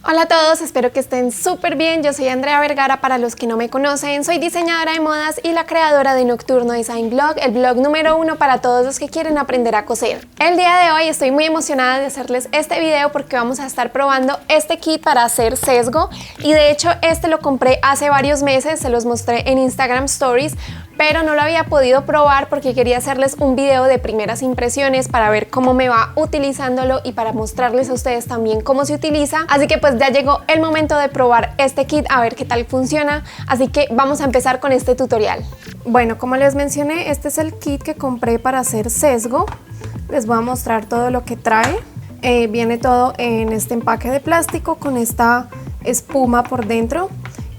Hola a todos, espero que estén súper bien. Yo soy Andrea Vergara, para los que no me conocen. Soy diseñadora de modas y la creadora de Nocturno Design Blog, el blog número 1 para todos los que quieren aprender a coser. El día de hoy estoy muy emocionada de hacerles este video porque vamos a estar probando este kit para hacer sesgo. Y de hecho este lo compré hace varios meses, se los mostré en Instagram Stories, pero no lo había podido probar porque quería hacerles un video de primeras impresiones para ver cómo me va utilizándolo y para mostrarles a ustedes también cómo se utiliza. Así que pues ya llegó el momento de probar este kit, a ver qué tal funciona. Así que vamos a empezar con este tutorial. Bueno, como les mencioné, este es el kit que compré para hacer sesgo. Les voy a mostrar todo lo que trae. Viene todo en este empaque de plástico con esta espuma por dentro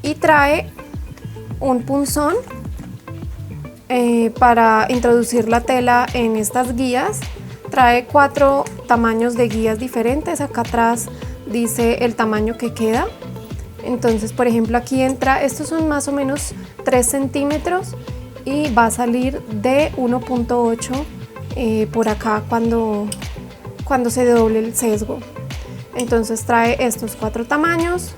y trae un punzón para introducir la tela en estas guías. Trae 4 tamaños de guías diferentes. Acá atrás dice el tamaño que queda. Entonces, por ejemplo, aquí entra, estos son más o menos 3 centímetros y va a salir de 1.8 por acá cuando se doble el sesgo. Entonces trae estos 4 tamaños,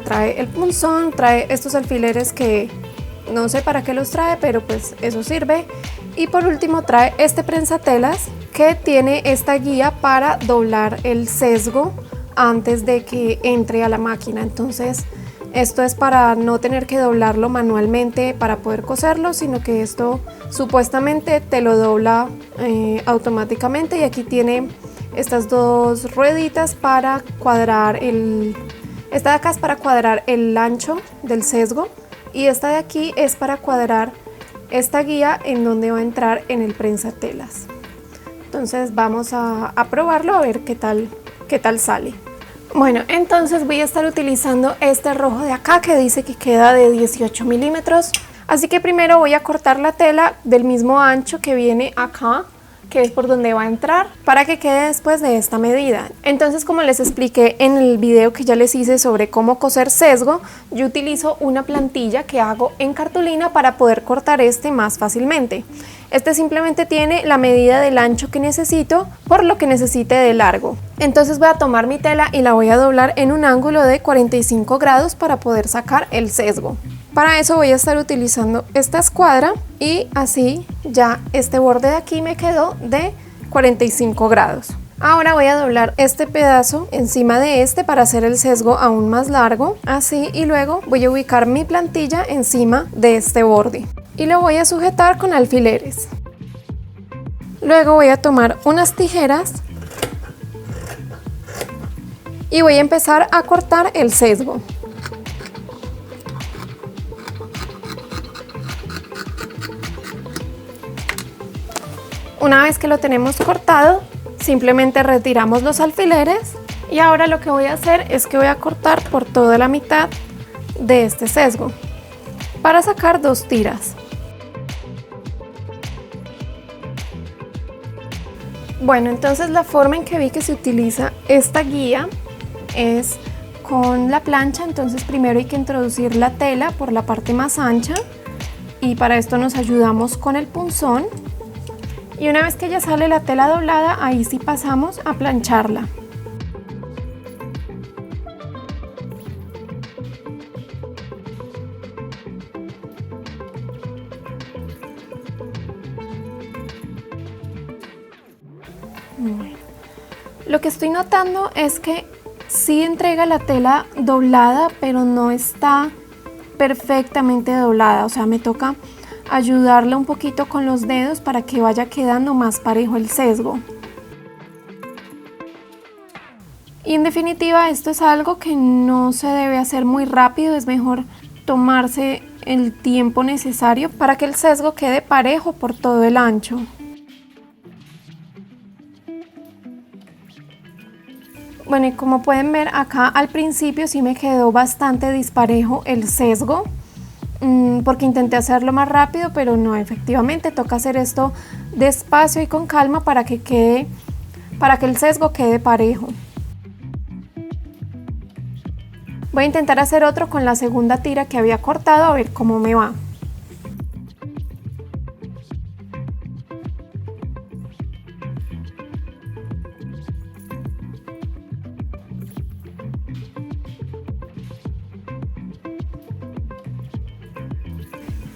trae el punzón, trae estos alfileres que no sé para qué los trae, pero pues eso sirve. Y por último trae este prensatelas que tiene esta guía para doblar el sesgo antes de que entre a la máquina. Entonces esto es para no tener que doblarlo manualmente para poder coserlo, sino que esto supuestamente te lo dobla automáticamente. Y aquí tiene estas 2 rueditas para cuadrar esta de acá es para cuadrar el ancho del sesgo y esta de aquí es para cuadrar esta guía en donde va a entrar en el prensatelas. Entonces vamos a probarlo a ver qué tal sale. Bueno, entonces voy a estar utilizando este rojo de acá que dice que queda de 18 milímetros. Así que primero voy a cortar la tela del mismo ancho que viene acá, que es por donde va a entrar, para que quede después de esta medida. Entonces, como les expliqué en el video que ya les hice sobre cómo coser sesgo, yo utilizo una plantilla que hago en cartulina para poder cortar más fácilmente. Este simplemente tiene la medida del ancho que necesito por lo que necesite de largo. Entonces voy a tomar mi tela y la voy a doblar en un ángulo de 45 grados para poder sacar el sesgo. Para eso voy a estar utilizando esta escuadra y así ya este borde de aquí me quedó de 45 grados. Ahora voy a doblar este pedazo encima de este para hacer el sesgo aún más largo, así, y luego voy a ubicar mi plantilla encima de este borde y lo voy a sujetar con alfileres. Luego voy a tomar unas tijeras y voy a empezar a cortar el sesgo. Una vez que lo tenemos cortado, simplemente retiramos los alfileres y ahora lo que voy a hacer es que voy a cortar por toda la mitad de este sesgo para sacar 2 tiras. Bueno, entonces la forma en que vi que se utiliza esta guía es con la plancha. Entonces primero hay que introducir la tela por la parte más ancha y para esto nos ayudamos con el punzón. Y una vez que ya sale la tela doblada, ahí sí pasamos a plancharla. Bueno, lo que estoy notando es que sí entrega la tela doblada, pero no está perfectamente doblada. O sea, me toca ayudarla un poquito con los dedos para que vaya quedando más parejo el sesgo. Y en definitiva esto es algo que no se debe hacer muy rápido, es mejor tomarse el tiempo necesario para que el sesgo quede parejo por todo el ancho. Bueno, y como pueden ver acá al principio sí me quedó bastante disparejo el sesgo, porque intenté hacerlo más rápido, pero no, efectivamente toca hacer esto despacio y con calma para que el sesgo quede parejo. Voy a intentar hacer otro con la segunda tira que había cortado, a ver cómo me va.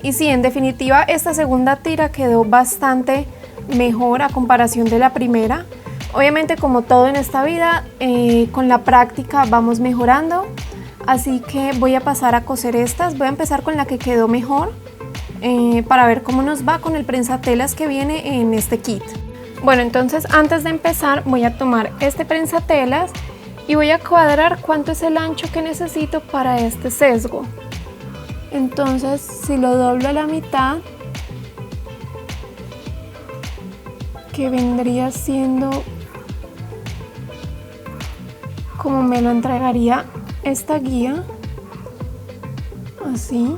Y sí, en definitiva esta segunda tira quedó bastante mejor a comparación de la primera. Obviamente, como todo en esta vida, con la práctica vamos mejorando. Así que voy a pasar a coser estas. Voy a empezar con la que quedó mejor para ver cómo nos va con el prensatelas que viene en este kit. Bueno, entonces antes de empezar voy a tomar este prensatelas y voy a cuadrar cuánto es el ancho que necesito para este sesgo. Entonces, si lo doblo a la mitad, que vendría siendo como me lo entregaría esta guía, así.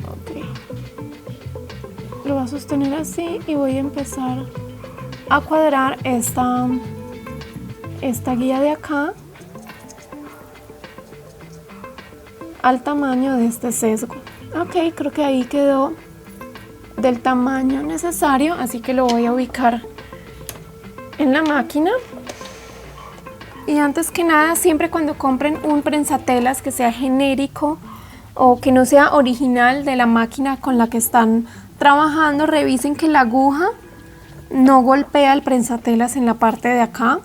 Ok. Lo voy a sostener así y voy a empezar a cuadrar esta guía de acá al tamaño de este sesgo. Ok, creo que ahí quedó del tamaño necesario, así que lo voy a ubicar en la máquina. Y antes que nada, siempre cuando compren un prensatelas que sea genérico o que no sea original de la máquina con la que están trabajando, revisen que la aguja no golpea el prensatelas en la parte de acá,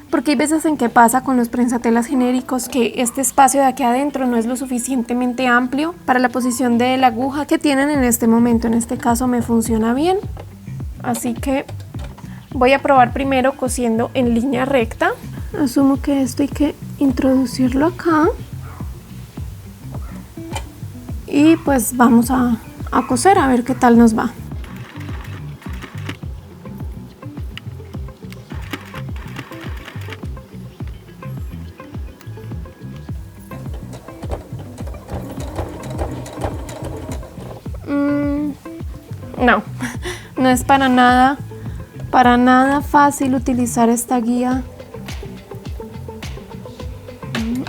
porque hay veces en que pasa con los prensatelas genéricos que este espacio de aquí adentro no es lo suficientemente amplio para la posición de la aguja que tienen en este momento. En este caso me funciona bien, así que voy a probar primero cosiendo en línea recta. Asumo que esto hay que introducirlo acá y pues vamos a coser a ver qué tal nos va. No es para nada fácil utilizar esta guía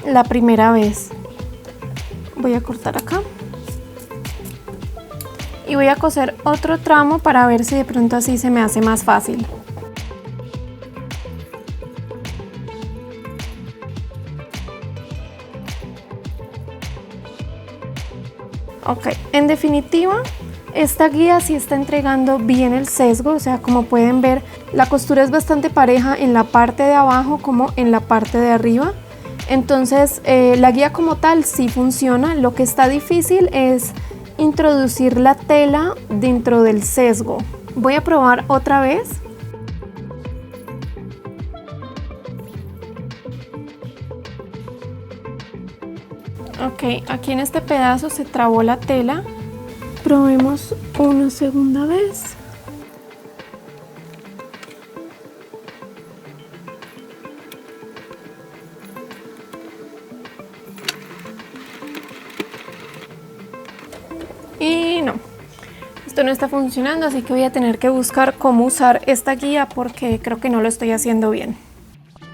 la primera vez. Voy a cortar acá y voy a coser otro tramo para ver si de pronto así se me hace más fácil. Ok, en definitiva, esta guía sí está entregando bien el sesgo, o sea, como pueden ver, la costura es bastante pareja en la parte de abajo como en la parte de arriba. Entonces, la guía como tal sí funciona. Lo que está difícil es introducir la tela dentro del sesgo. Voy a probar otra vez. Ok, aquí en este pedazo se trabó la tela. Probemos una segunda vez. Y no, esto no está funcionando, así que voy a tener que buscar cómo usar esta guía porque creo que no lo estoy haciendo bien.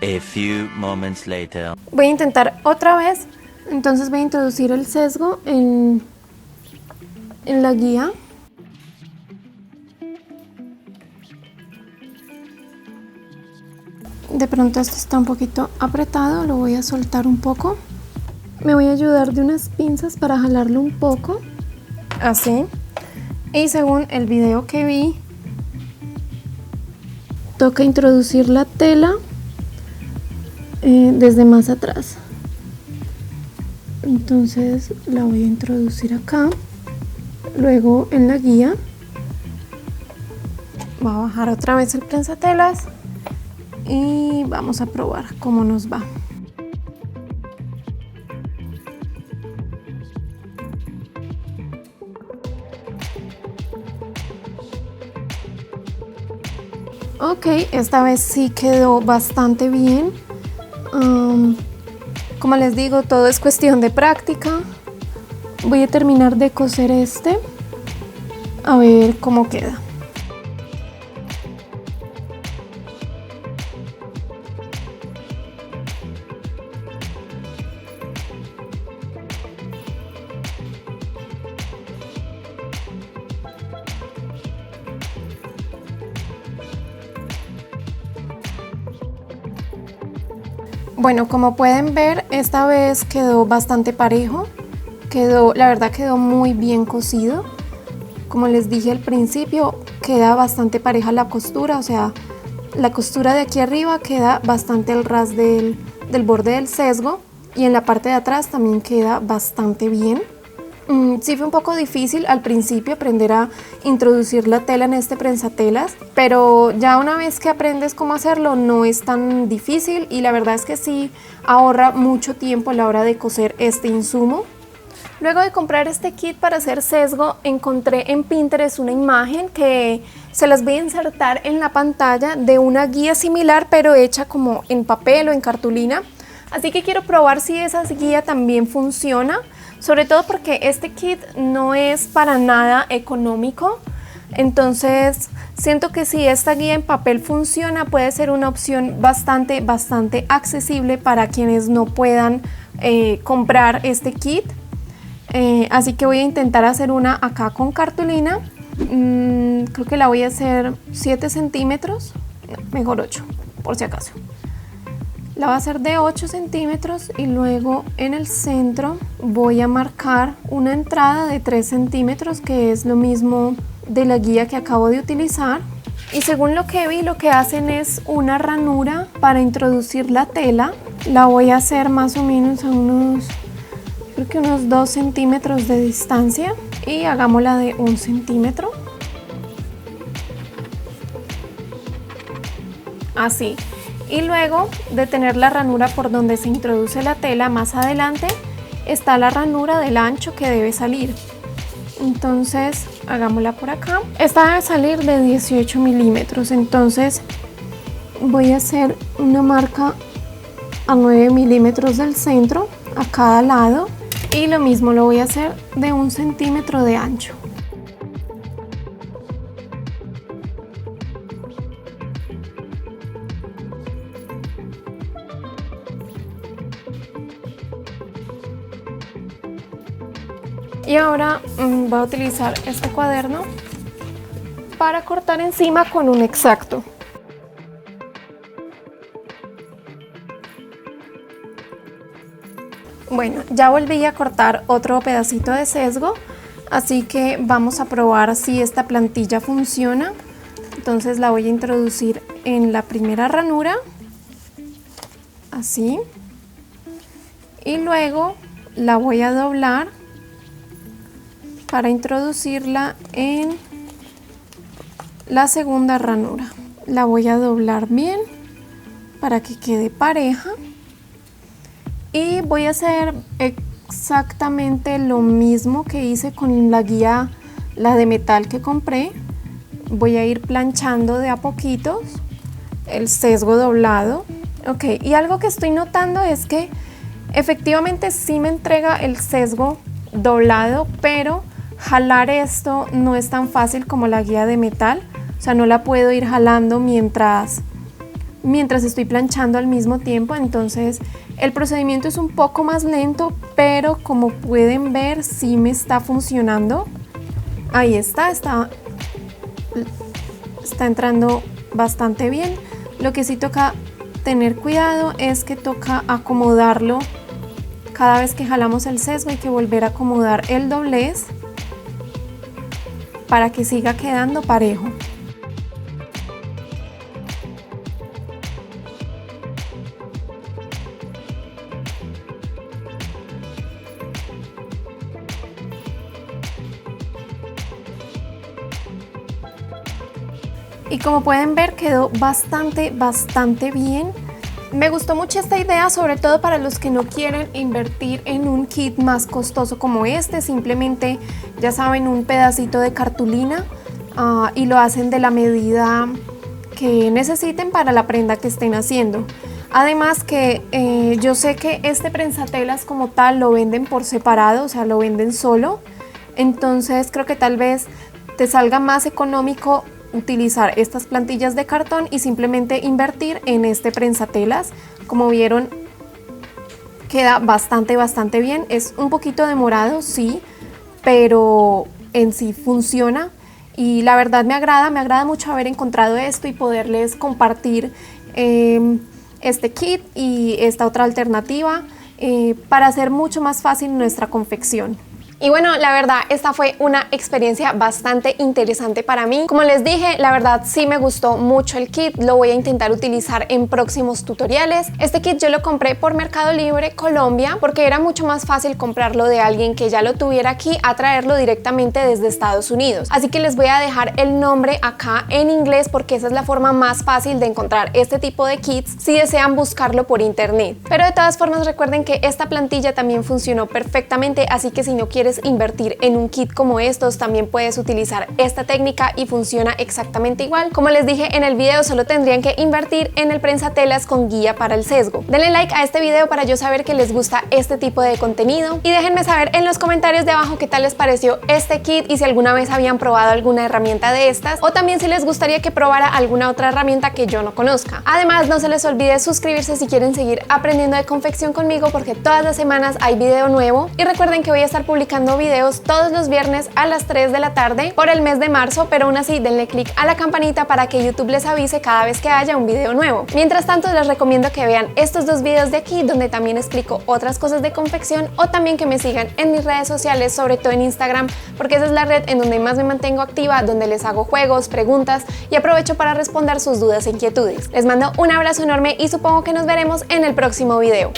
A few moments later. Voy a intentar otra vez. Entonces voy a introducir el sesgo en la guía. De pronto esto está un poquito apretado, lo voy a soltar un poco. Me voy a ayudar de unas pinzas para jalarlo un poco, así. Y según el video que vi, toca introducir la tela desde más atrás. Entonces la voy a introducir acá, luego en la guía. Voy a bajar otra vez el prensatelas y vamos a probar cómo nos va. Ok, esta vez sí quedó bastante bien. Como les digo, todo es cuestión de práctica. Voy a terminar de coser este, a ver cómo queda. Bueno, como pueden ver, esta vez quedó bastante parejo. La verdad quedó muy bien cosido. Como les dije al principio, queda bastante pareja la costura, o sea, la costura de aquí arriba queda bastante al ras del borde del sesgo y en la parte de atrás también queda bastante bien. Sí fue un poco difícil al principio aprender a introducir la tela en este prensatelas, pero ya una vez que aprendes cómo hacerlo no es tan difícil y la verdad es que sí ahorra mucho tiempo a la hora de coser este insumo. Luego de comprar este kit para hacer sesgo, encontré en Pinterest una imagen que se las voy a insertar en la pantalla de una guía similar pero hecha como en papel o en cartulina. Así que quiero probar si esa guía también funciona, sobre todo porque este kit no es para nada económico. Entonces siento que si esta guía en papel funciona puede ser una opción bastante accesible para quienes no puedan comprar este kit. Así que voy a intentar hacer una acá con cartulina. Creo que la voy a hacer 7 centímetros, no, mejor 8 por si acaso. La voy a hacer de 8 centímetros y luego en el centro voy a marcar una entrada de 3 centímetros, que es lo mismo de la guía que acabo de utilizar. Y según lo que vi, lo que hacen es una ranura para introducir la tela. La voy a hacer más o menos a unos 2 centímetros de distancia y hagámosla de 1 centímetro. Así. Y luego de tener la ranura por donde se introduce la tela, más adelante está la ranura del ancho que debe salir. Entonces hagámosla por acá. Esta debe salir de 18 milímetros, entonces voy a hacer una marca a 9 milímetros del centro a cada lado y lo mismo lo voy a hacer de 1 centímetro de ancho. Y ahora voy a utilizar este cuaderno para cortar encima con un exacto. Bueno, ya volví a cortar otro pedacito de sesgo, así que vamos a probar si esta plantilla funciona. Entonces la voy a introducir en la primera ranura, así, y luego la voy a doblar para introducirla en la segunda ranura. La voy a doblar bien para que quede pareja y voy a hacer exactamente lo mismo que hice con la guía, la de metal que compré. Voy a ir planchando de a poquitos el sesgo doblado. Ok, y algo que estoy notando es que efectivamente sí me entrega el sesgo doblado, pero jalar esto no es tan fácil como la guía de metal, o sea, no la puedo ir jalando mientras estoy planchando al mismo tiempo, entonces el procedimiento es un poco más lento, pero como pueden ver sí me está funcionando. Ahí está entrando bastante bien. Lo que sí toca tener cuidado es que toca acomodarlo. Cada vez que jalamos el sesgo hay que volver a acomodar el doblez para que siga quedando parejo. Y como pueden ver quedó bastante bien. Me gustó mucho esta idea, sobre todo para los que no quieren invertir en un kit más costoso como este. Simplemente, ya saben, un pedacito de cartulina y lo hacen de la medida que necesiten para la prenda que estén haciendo. Además que yo sé que este prensatelas como tal lo venden por separado, o sea, lo venden solo. Entonces creo que tal vez te salga más económico utilizar estas plantillas de cartón y simplemente invertir en este prensatelas. Como vieron, queda bastante bien. Es un poquito demorado, sí, pero en sí funciona y la verdad me agrada mucho haber encontrado esto y poderles compartir este kit y esta otra alternativa para hacer mucho más fácil nuestra confección. Y bueno, la verdad, esta fue una experiencia bastante interesante para mí. Como les dije, la verdad sí me gustó mucho el kit, lo voy a intentar utilizar en próximos tutoriales. Este kit yo lo compré por Mercado Libre Colombia porque era mucho más fácil comprarlo de alguien que ya lo tuviera aquí a traerlo directamente desde Estados Unidos. Así que les voy a dejar el nombre acá en inglés porque esa es la forma más fácil de encontrar este tipo de kits si desean buscarlo por internet. Pero de todas formas recuerden que esta plantilla también funcionó perfectamente, así que si no quieres invertir en un kit como estos, también puedes utilizar esta técnica y funciona exactamente igual. Como les dije en el video, solo tendrían que invertir en el prensatelas con guía para el sesgo. Denle like a este video para yo saber que les gusta este tipo de contenido y déjenme saber en los comentarios de abajo qué tal les pareció este kit y si alguna vez habían probado alguna herramienta de estas o también si les gustaría que probara alguna otra herramienta que yo no conozca. Además, no se les olvide suscribirse si quieren seguir aprendiendo de confección conmigo porque todas las semanas hay video nuevo y recuerden que voy a estar publicando videos todos los viernes a las 3 de la tarde por el mes de marzo, pero aún así denle click a la campanita para que YouTube les avise cada vez que haya un video nuevo. Mientras tanto, les recomiendo que vean estos dos videos de aquí donde también explico otras cosas de confección o también que me sigan en mis redes sociales, sobre todo en Instagram, porque esa es la red en donde más me mantengo activa, donde les hago juegos, preguntas y aprovecho para responder sus dudas e inquietudes. Les mando un abrazo enorme y supongo que nos veremos en el próximo video.